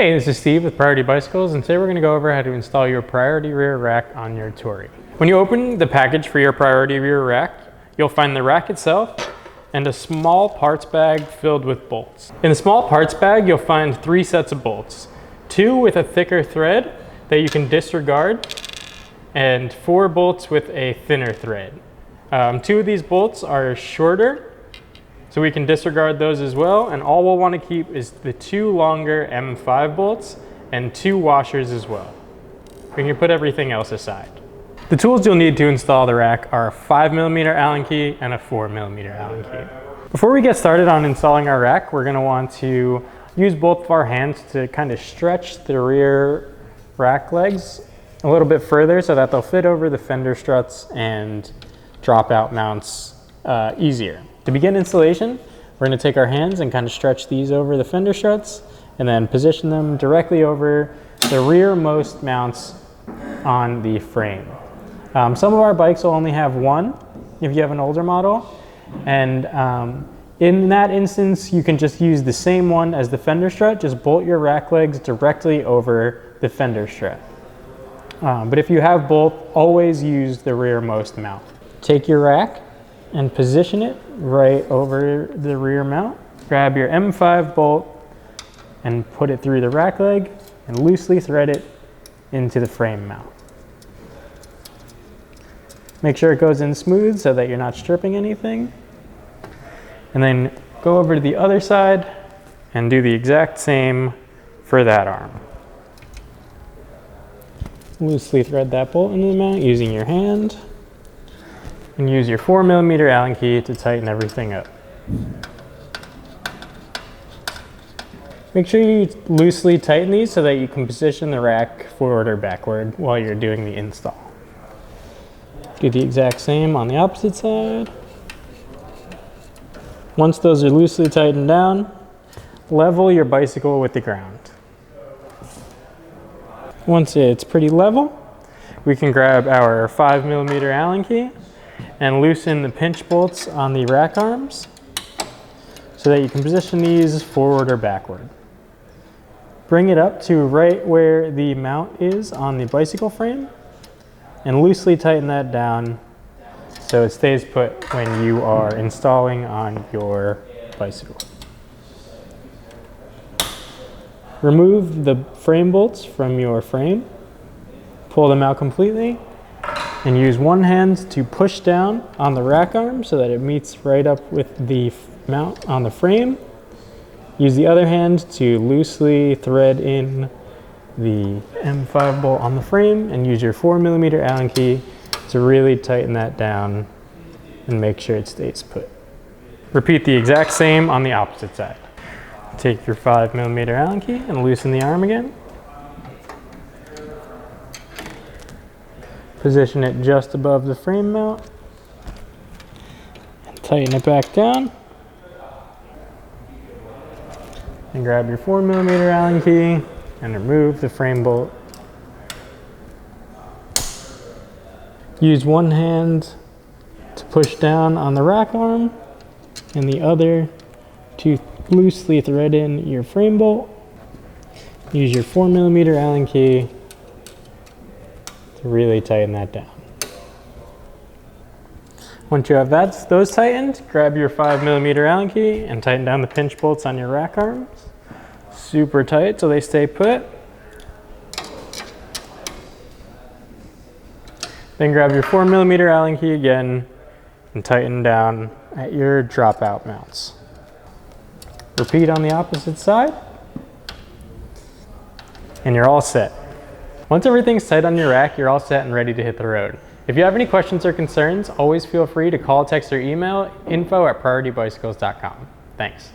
Hey, this is Steve with Priority Bicycles, and today we're going to go over how to install your Priority rear rack on your Touring. When you open the package for your Priority rear rack, you'll find the rack itself and a small parts bag filled with bolts. In the small parts bag, you'll find 3 sets of bolts, 2 with a thicker thread that you can disregard, and 4 bolts with a thinner thread. 2 of these bolts are shorter, so we can disregard those as well, and all we'll want to keep is the 2 longer M5 bolts and 2 washers as well. We can put everything else aside. The tools you'll need to install the rack are a 5mm Allen key and a 4mm Allen key. Before we get started on installing our rack, we're going to want to use both of our hands to kind of stretch the rear rack legs a little bit further so that they'll fit over the fender struts and drop out mounts easier. To begin installation, we're going to take our hands and kind of stretch these over the fender struts and then position them directly over the rearmost mounts on the frame. Some of our bikes will only have one if you have an older model, and in that instance you can just use the same one as the fender strut, just bolt your rack legs directly over the fender strut. But if you have both, always use the rearmost mount. Take your rack and position it right over the rear mount. Grab your M5 bolt and put it through the rack leg and loosely thread it into the frame mount. Make sure it goes in smooth so that you're not stripping anything. And then go over to the other side and do the exact same for that arm. Loosely thread that bolt into the mount using your hand. And use your 4mm Allen key to tighten everything up. Make sure you loosely tighten these so that you can position the rack forward or backward while you're doing the install. Do the exact same on the opposite side. Once those are loosely tightened down, level your bicycle with the ground. Once it's pretty level, we can grab our 5mm Allen key and loosen the pinch bolts on the rack arms so that you can position these forward or backward. Bring it up to right where the mount is on the bicycle frame and loosely tighten that down so it stays put when you are installing on your bicycle. Remove the frame bolts from your frame, pull them out completely, and use one hand to push down on the rack arm so that it meets right up with the mount on the frame. Use the other hand to loosely thread in the M5 bolt on the frame and use your 4mm Allen key to really tighten that down and make sure it stays put. Repeat the exact same on the opposite side. Take your 5mm Allen key and loosen the arm again. Position it just above the frame mount and tighten it back down. And grab your 4mm Allen key and remove the frame bolt. Use one hand to push down on the rack arm and the other to loosely thread in your frame bolt. Use your 4mm Allen key to really tighten that down. Once you have those tightened, grab your 5mm Allen key and tighten down the pinch bolts on your rack arms. Super tight so they stay put. Then grab your 4mm Allen key again and tighten down at your dropout mounts. Repeat on the opposite side, and you're all set. Once everything's tight on your rack, you're all set and ready to hit the road. If you have any questions or concerns, always feel free to call, text, or email info@prioritybicycles.com. Thanks.